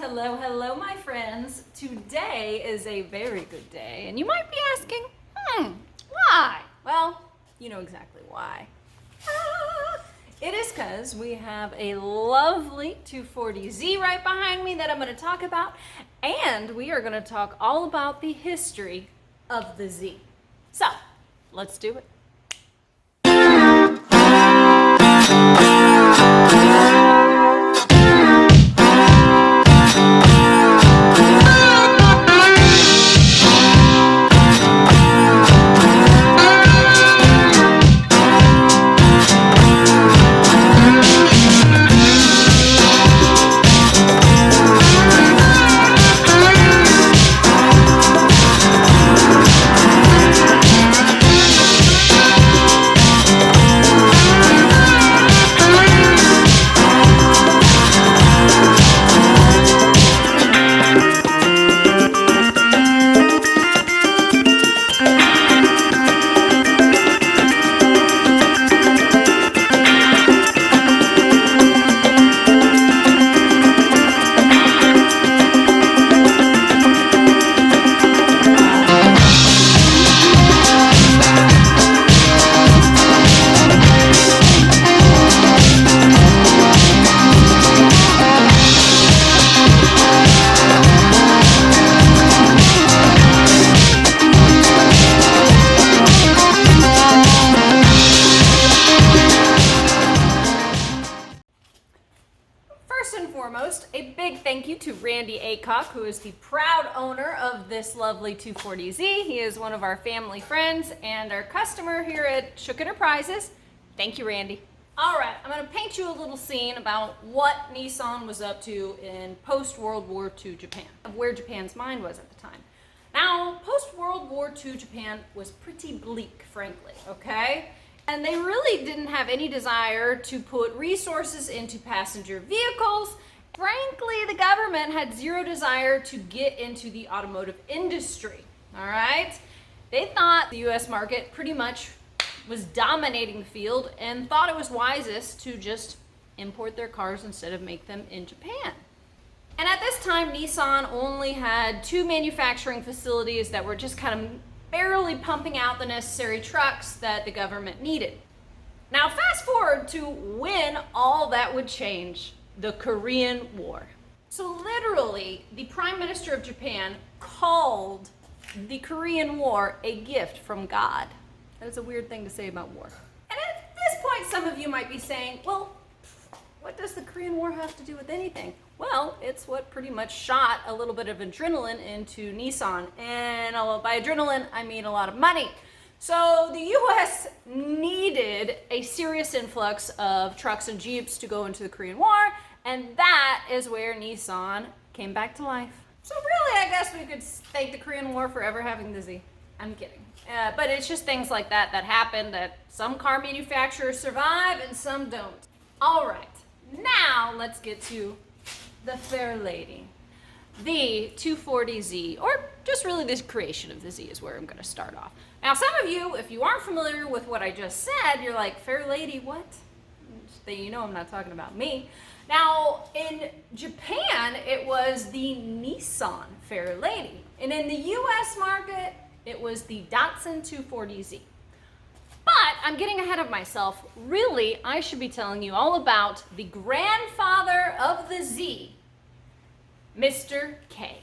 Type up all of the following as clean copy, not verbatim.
Hello, my friends. Today is a very good day, and you might be asking, why? Well, you know exactly why. It is because we have a lovely 240Z right behind me that I'm going to talk about, and we are going to talk all about the history of the Z. So, let's do it. A big thank you to Randy Aycock, who is the proud owner of this lovely 240Z. He is one of our family friends and our customer here at Shook Enterprises. Thank you, Randy. All right, I'm going to paint you a little scene about what Nissan was up to in post-World War II Japan, of where Japan's mind was at the time. Now, post-World War II Japan was pretty bleak, frankly, okay? And they really didn't have any desire to put resources into passenger vehicles. Frankly, the government had zero desire to get into the automotive industry, all right? They thought the US market pretty much was dominating the field and thought it was wisest to just import their cars instead of make them in Japan. And at this time, Nissan only had 2 manufacturing facilities that were just kind of barely pumping out the necessary trucks that the government needed. Now, fast forward to when all that would change. The Korean War. So literally, the Prime Minister of Japan called the Korean War a gift from God. That is a weird thing to say about war. And at this point, some of you might be saying, well, what does the Korean War have to do with anything? Well, it's what pretty much shot a little bit of adrenaline into Nissan. And by adrenaline, I mean a lot of money. So the US needed a serious influx of trucks and Jeeps to go into the Korean War, and that is where Nissan came back to life. So really, I guess we could thank the Korean War for ever having the Z. I'm kidding. But it's just things like that that happen, that some car manufacturers survive and some don't. All right, now let's get to the Fairlady. The 240Z, or just really this creation of the Z is where I'm going to start off. Now, some of you, if you aren't familiar with what I just said, you're like, Fairlady, what? You know I'm not talking about me. Now, in Japan, it was the Nissan Fairlady. And in the US market, it was the Datsun 240Z. But I'm getting ahead of myself. Really, I should be telling you all about the grandfather of the Z, Mr. K.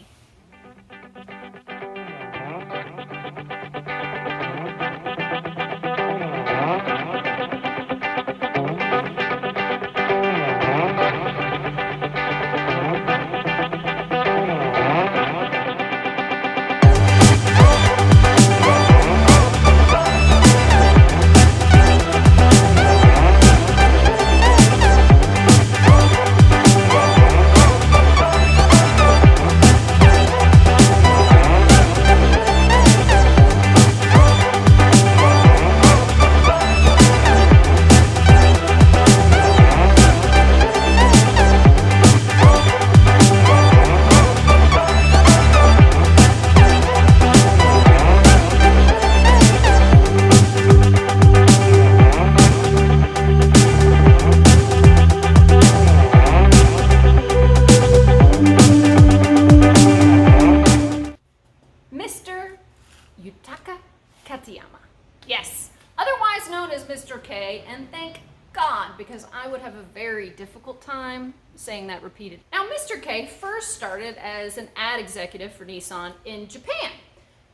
K, and thank God, because I would have a very difficult time saying that repeated. Now, Mr. K first started as an ad executive for Nissan in Japan.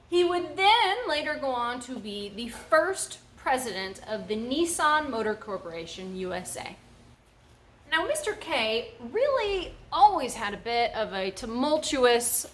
He would then later go on to be the first president of the Nissan Motor Corporation USA. Now, Mr. K really always had a bit of a tumultuous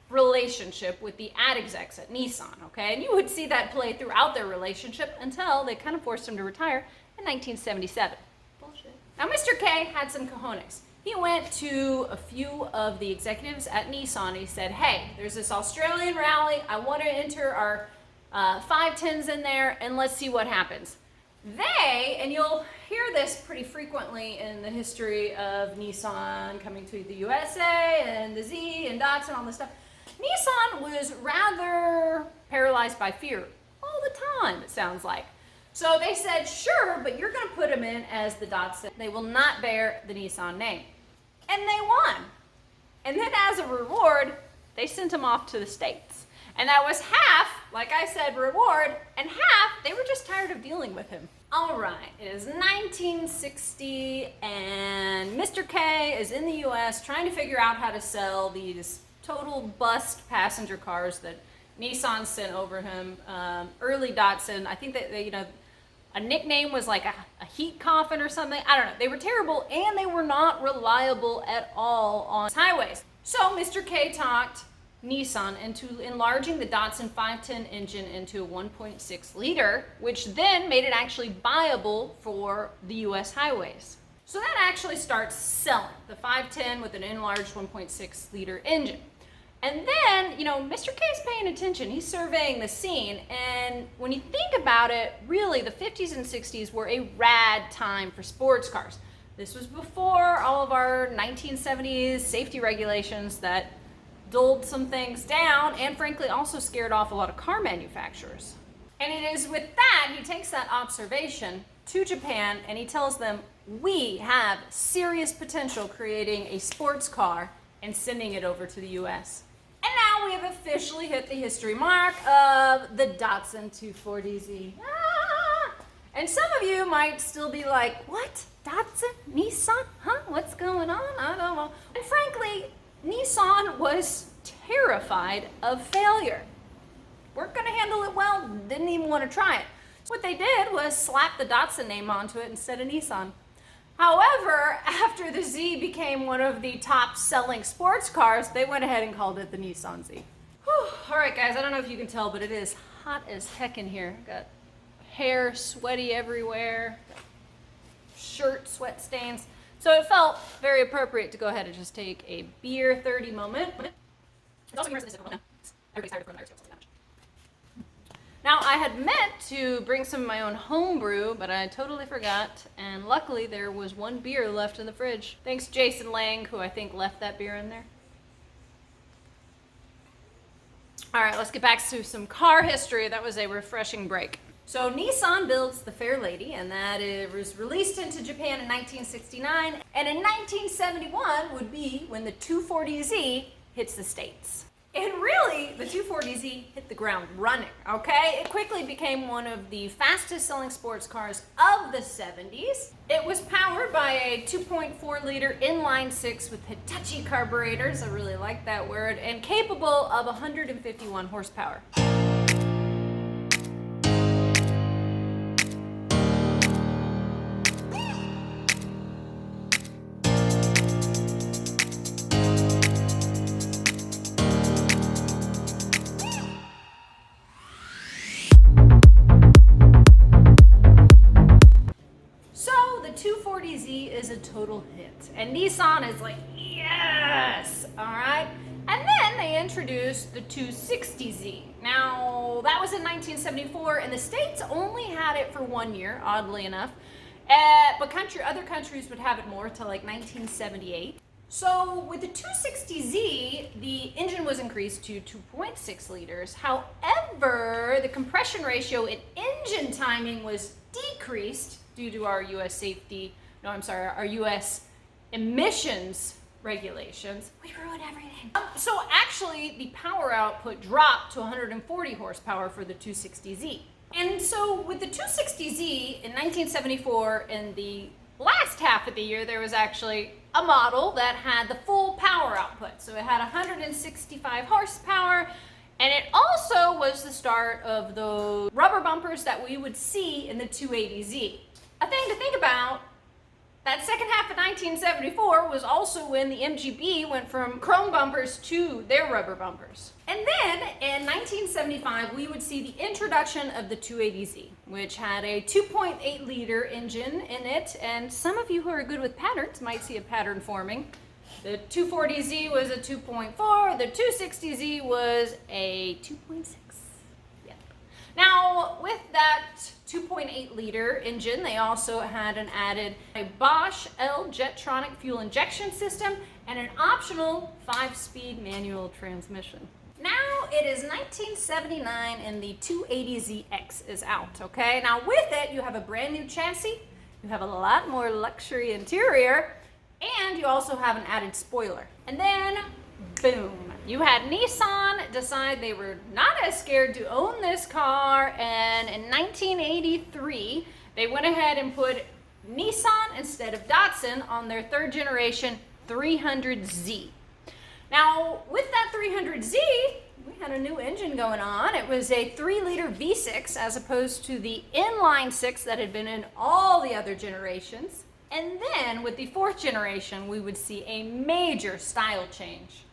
relationship with the ad execs at Nissan, okay? And you would see that play throughout their relationship until they kind of forced him to retire in 1977. Bullshit. Now, Mr. K had some cojones. He went to a few of the executives at Nissan. He said, hey, there's this Australian rally. I want to enter our 510s in there, and let's see what happens. They, and you'll hear this pretty frequently in the history of Nissan coming to the USA and the Z and Datsun, all this stuff. Nissan was rather paralyzed by fear all the time, it sounds like. So they said, sure, but you're going to put them in as the Datsun. They will not bear the Nissan name. And they won. And then as a reward, they sent him off to the States. And that was half, like I said, reward, and half, they were just tired of dealing with him. All right, it is 1960, and Mr. K is in the US trying to figure out how to sell these total bust passenger cars that Nissan sent over him. Early Datsun, I think that they, a nickname was like a heat coffin or something. I don't know. They were terrible, and they were not reliable at all on highways. So Mr. K talked Nissan into enlarging the Datsun 510 engine into a 1.6 liter, which then made it actually viable for the US highways. So that actually starts selling the 510 with an enlarged 1.6 liter engine. And then, Mr. K is paying attention. He's surveying the scene. And when you think about it, really, the 50s and 60s were a rad time for sports cars. This was before all of our 1970s safety regulations that dulled some things down and, frankly, also scared off a lot of car manufacturers. And it is with that, he takes that observation to Japan and he tells them, we have serious potential creating a sports car and sending it over to the US. And now we have officially hit the history mark of the Datsun 240Z. And some of you might still be like, what? Datsun? Nissan? Huh? What's going on? I don't know. And frankly, Nissan was terrified of failure. Weren't going to handle it well, didn't even want to try it. So what they did was slap the Datsun name onto it instead of Nissan. However, after the Z became one of the top selling sports cars, they went ahead and called it the Nissan Z. Whew. All right, guys, I don't know if you can tell, but it is hot as heck in here. Got hair sweaty everywhere, shirt sweat stains. So it felt very appropriate to go ahead and just take a beer 30 moment. Everybody's tired of coronavirus. Now, I had meant to bring some of my own home brew, but I totally forgot, and luckily there was one beer left in the fridge. Thanks Jason Lang, who I think left that beer in there. All right, let's get back to some car history. That was a refreshing break. So Nissan builds the Fairlady, and that it was released into Japan in 1969, and in 1971 would be when the 240Z hits the States. And really, the 240Z hit the ground running, okay? It quickly became one of the fastest selling sports cars of the 70s. It was powered by a 2.4 liter inline six with Hitachi carburetors, I really like that word, and capable of 151 horsepower. Is a total hit, and Nissan is like, yes, all right. And then they introduced the 260Z. Now that was in 1974, and the States only had it for 1 year, oddly enough, but other countries would have it more till like 1978. So with the 260Z, the engine was increased to 2.6 liters. However, the compression ratio and engine timing was decreased due to our our U.S. emissions regulations. We ruined everything. So actually, the power output dropped to 140 horsepower for the 260Z. And so with the 260Z in 1974, in the last half of the year, there was actually a model that had the full power output. So it had 165 horsepower, and it also was the start of the rubber bumpers that we would see in the 280Z. A thing to think about, that second half of 1974 was also when the MGB went from chrome bumpers to their rubber bumpers. And then in 1975, we would see the introduction of the 280Z, which had a 2.8 liter engine in it. And some of you who are good with patterns might see a pattern forming. The 240Z was a 2.4, the 260Z was a 2.6. Now, with that 2.8 liter engine, they also had a Bosch L Jetronic fuel injection system and an optional 5-speed manual transmission. Now it is 1979 and the 280ZX is out, okay? Now with it, you have a brand new chassis, you have a lot more luxury interior, and you also have an added spoiler. And then, boom. You had Nissan decide they were not as scared to own this car, and in 1983, they went ahead and put Nissan instead of Datsun on their third generation 300Z. Now, with that 300Z, we had a new engine going on. It was a 3-liter V6 as opposed to the inline 6 that had been in all the other generations. And then with the 4th generation, we would see a major style change.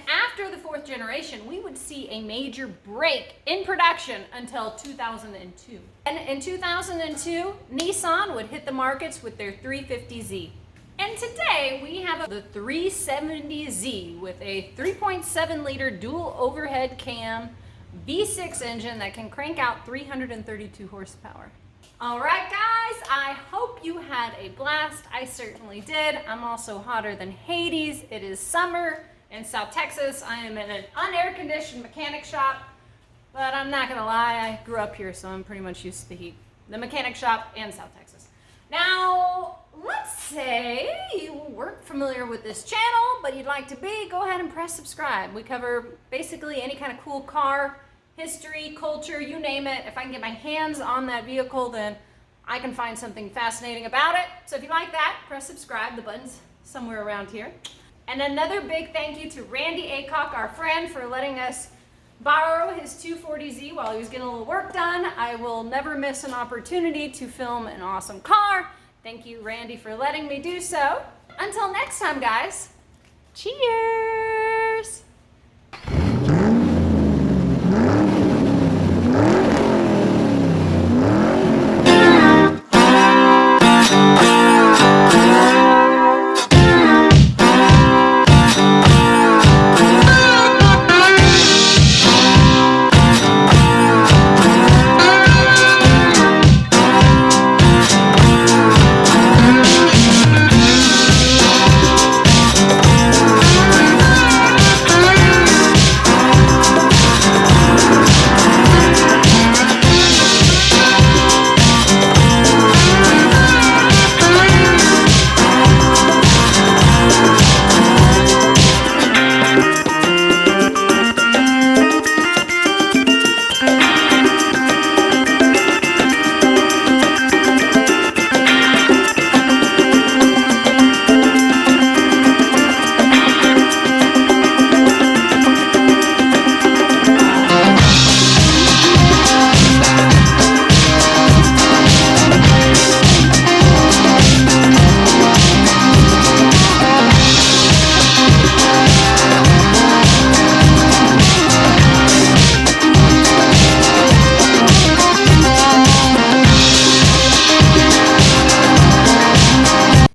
After the 4th generation, we would see a major break in production until 2002. And in 2002, Nissan would hit the markets with their 350Z. And today we have the 370Z with a 3.7 liter dual overhead cam V6 engine that can crank out 332 horsepower. All right, guys, I hope you had a blast. I certainly did. I'm also hotter than Hades. It is summer in South Texas. I am in an unair-conditioned mechanic shop, but I'm not gonna lie, I grew up here, so I'm pretty much used to the heat. The mechanic shop and South Texas. Now, let's say you weren't familiar with this channel, but you'd like to be, go ahead and press subscribe. We cover basically any kind of cool car, history, culture, you name it. If I can get my hands on that vehicle, then I can find something fascinating about it. So if you like that, press subscribe. The button's somewhere around here. And another big thank you to Randy Aycock, our friend, for letting us borrow his 240Z while he was getting a little work done. I will never miss an opportunity to film an awesome car. Thank you, Randy, for letting me do so. Until next time, guys, cheers!